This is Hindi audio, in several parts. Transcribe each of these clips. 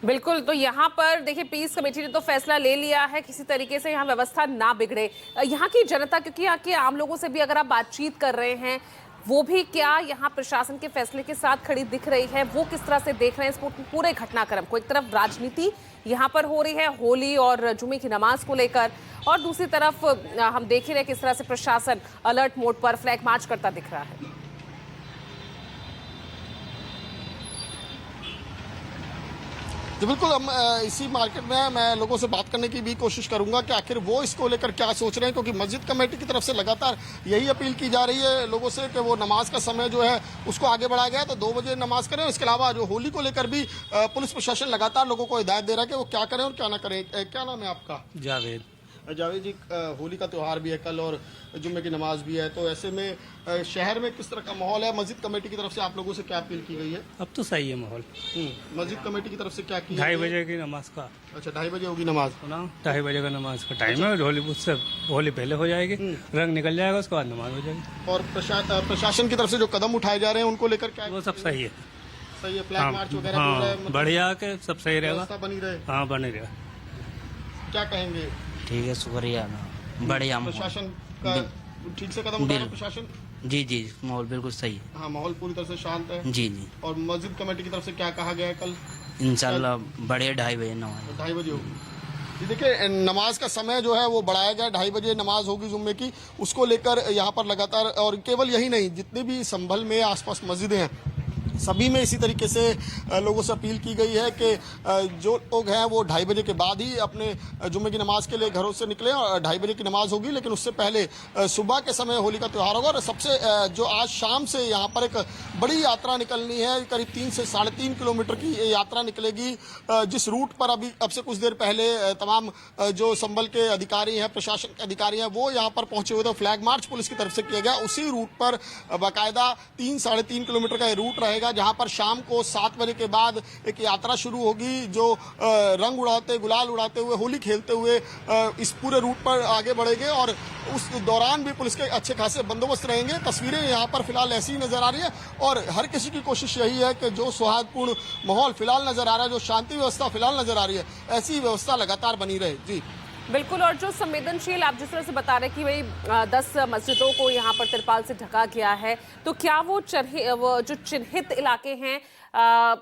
बिल्कुल। तो यहाँ पर देखिए, पीस कमेटी ने तो फैसला ले लिया है किसी तरीके से यहाँ व्यवस्था ना बिगड़े। यहाँ की जनता, क्योंकि यहाँ के आम लोगों से भी अगर आप बातचीत कर रहे हैं, वो भी क्या यहाँ प्रशासन के फैसले के साथ खड़ी दिख रही है, वो किस तरह से देख रहे हैं इस पूरे घटनाक्रम को। एक तरफ राजनीति यहाँ पर हो रही है होली और जुमे की नमाज को लेकर, और दूसरी तरफ हम देख ही रहे किस तरह से प्रशासन अलर्ट मोड पर फ्लैग मार्च करता दिख रहा है। जी बिल्कुल, हम इसी मार्केट में मैं लोगों से बात करने की भी कोशिश करूंगा कि आखिर वो इसको लेकर क्या सोच रहे हैं, क्योंकि मस्जिद कमेटी की तरफ से लगातार यही अपील की जा रही है लोगों से कि वो नमाज का समय जो है उसको आगे बढ़ाया गया है, तो 2 बजे नमाज करें। इसके अलावा जो होली को लेकर भी पुलिस प्रशासन लगातार लोगों को हिदायत दे रहा है कि वो क्या करें और क्या ना करें। क्या नाम है आपका? जावेद। जावेद जी, होली का त्यौहार भी है कल और जुम्मे की नमाज भी है, तो ऐसे में शहर में किस तरह का माहौल है? मस्जिद कमेटी की तरफ से आप लोगों से क्या अपील की गई है? अब तो सही है माहौल। मस्जिद कमेटी की तरफ से क्या की? 2:30 बजे की नमाज का। अच्छा, 2:30 बजे होगी नमाज? ना 2:30 बजे का नमाज का टाइम है। होली उससे होली पहले हो जाएगी, रंग निकल जाएगा, उसके बाद नमाज हो जाएगी। और प्रशासन की तरफ से जो कदम उठाए जा रहे हैं उनको लेकर क्या? वो सब सही है। सही है, फ्लैग मार्च वगैरह हाँ, हो रहा है, मतलब बढ़िया के सब सही रहेगा। व्यवस्था बनी रहे। हाँ, बने रहेगा। क्या कहेंगे? ठीक है, शुक्रिया। बढ़िया प्रशासन का ठीक से कदम उठा रहा है प्रशासन? जी जी, माहौल बिल्कुल सही है। हाँ, माहौल पूरी तरह से शांत है। जी जी। और मस्जिद कमेटी की तरफ से क्या कहा गया है कल? इंशाल्लाह बढ़िया 2:30 बजे नमाज। 2:30 बजे होगी। जी देखिए, नमाज का समय जो है वो बढ़ाया गया, 2:30 बजे नमाज होगी जुम्मे की। उसको लेकर यहाँ पर लगातार, और केवल यही नहीं, जितने भी संभल में आसपास मस्जिदें हैं सभी में इसी तरीके से लोगों से अपील की गई है कि जो लोग हैं वो 2:30 बजे के बाद ही अपने जुम्मे की नमाज के लिए घरों से निकलें। और 2:30 बजे की नमाज होगी, लेकिन उससे पहले सुबह के समय होली का त्यौहार होगा। और सबसे जो आज शाम से यहाँ पर एक बड़ी यात्रा निकलनी है, करीब 3 से 3.5 किलोमीटर की ये यात्रा निकलेगी, जिस रूट पर अब से कुछ देर पहले तमाम जो संभल के अधिकारी हैं, प्रशासन के अधिकारी हैं, वो यहाँ पर पहुंचे हुए थे। फ्लैग मार्च पुलिस की तरफ से किया गया। उसी रूट पर बाकायदा 3-3.5 किलोमीटर का ये रूट रहेगा, जहां पर शाम को 7 बजे के बाद एक यात्रा शुरू होगी जो रंग उड़ाते, गुलाल उड़ाते हुए, होली खेलते हुए इस पूरे रूट पर आगे बढ़ेंगे। और उस दौरान भी पुलिस के अच्छे खासे बंदोबस्त रहेंगे। तस्वीरें यहाँ पर फिलहाल ऐसी ही नजर आ रही है, और हर किसी की कोशिश यही है कि जो सौहार्दपूर्ण माहौल फिलहाल नजर आ रहा है, जो शांति व्यवस्था फिलहाल नजर आ रही है, ऐसी व्यवस्था लगातार बनी रहे। जी बिल्कुल। और जो संवेदनशील, आप जिस तरह से बता रहे कि भाई 10 मस्जिदों को यहाँ पर तिरपाल से ढका गया है, तो क्या वो जो चिन्हित इलाके हैं,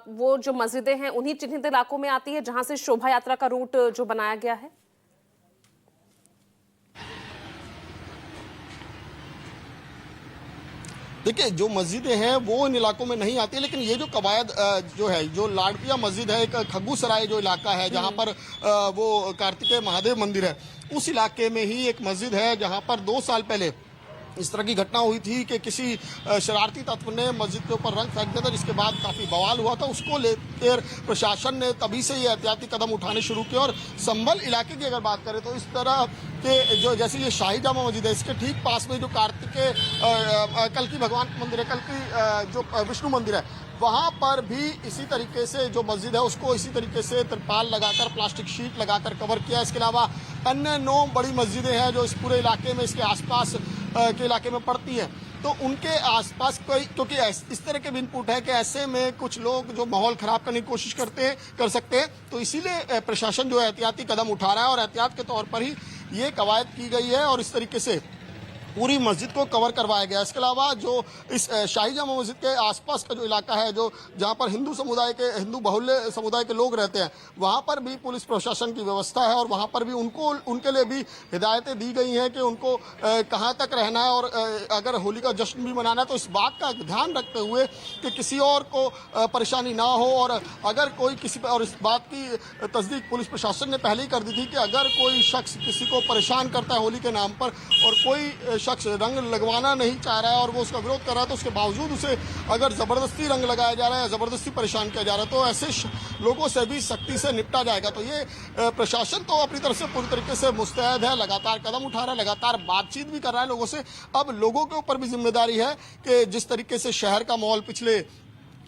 वो जो मस्जिदें हैं उन्हीं चिन्हित इलाकों में आती है जहां से शोभा यात्रा का रूट जो बनाया गया है? देखिए, जो मस्जिदें हैं वो इन इलाकों में नहीं आती है, लेकिन ये जो कवायद जो है, जो लाडपिया मस्जिद है, एक खग्गू सराय जो इलाका है जहां पर वो कार्तिकेय महादेव मंदिर है, उस इलाके में ही एक मस्जिद है जहां पर 2 साल पहले इस तरह की घटना हुई थी कि किसी शरारती तत्व ने मस्जिद के ऊपर रंग फेंक दिया था, जिसके बाद काफ़ी बवाल हुआ था। उसको लेकर प्रशासन ने तभी से ये एहतियाती कदम उठाने शुरू किए। और संभल इलाके की अगर बात करें तो इस तरह के जो, जैसे ये शाही जामा मस्जिद है, इसके ठीक पास में जो कार्तिकेय कल की भगवान का मंदिर है, कल की जो विष्णु मंदिर है, वहाँ पर भी इसी तरीके से जो मस्जिद है उसको इसी तरीके से तिरपाल लगाकर, प्लास्टिक शीट लगाकर कवर किया। इसके अलावा अन्य 9 बड़ी मस्जिदें हैं जो इस पूरे इलाके में, इसके आसपास के इलाके में पड़ती हैं, तो उनके आसपास कोई, क्योंकि इस तरह के भी इनपुट है कि ऐसे में कुछ लोग जो माहौल खराब करने की कोशिश कर सकते हैं, तो इसीलिए प्रशासन जो एहतियाती कदम उठा रहा है और एहतियात के तौर पर ही ये कवायद की गई है और इस तरीके से पूरी मस्जिद को कवर करवाया गया। इसके अलावा जो इस शाही जामा मस्जिद के आसपास का जो इलाका है, जो जहां पर हिंदू बाहुल्य समुदाय के लोग रहते हैं, वहां पर भी पुलिस प्रशासन की व्यवस्था है और वहां पर भी उनके लिए भी हिदायतें दी गई हैं कि उनको कहां तक रहना है। और अगर होली का जश्न भी मनाना है तो इस बात का ध्यान रखते हुए कि किसी और को परेशानी ना हो। और अगर कोई और इस बात की तस्दीक पुलिस प्रशासन ने पहले ही कर दी थी कि अगर कोई शख्स किसी को परेशान करता है होली के नाम पर, और कोई शख्स रंग लगवाना नहीं चाह रहा है और वो उसका विरोध कर रहा है, तो उसके बावजूद उसे अगर जबरदस्ती रंग लगाया जा रहा है या जबरदस्ती परेशान किया जा रहा है, तो ऐसे लोगों से भी सख्ती से निपटा जाएगा। तो ये प्रशासन तो अपनी तरफ से पूरी तरीके से मुस्तैद है, लगातार कदम उठा रहा है, लगातार बातचीत भी कर रहा है लोगों से। अब लोगों के ऊपर भी जिम्मेदारी है कि जिस तरीके से शहर का माहौल पिछले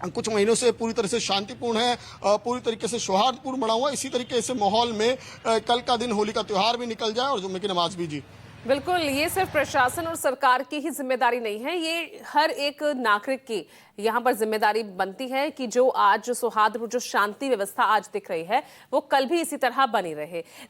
कुछ महीनों से पूरी तरह से शांतिपूर्ण है, पूरी तरीके से सौहार्दपूर्ण बना हुआ, इसी तरीके से माहौल में कल का दिन होली का त्यौहार भी निकल जाए और जुम्मे की नमाज भी। जी बिल्कुल, ये सिर्फ प्रशासन और सरकार की ही जिम्मेदारी नहीं है, ये हर एक नागरिक की यहाँ पर जिम्मेदारी बनती है कि जो आज जो सौहार्दपूर्ण जो शांति व्यवस्था आज दिख रही है वो कल भी इसी तरह बनी रहे।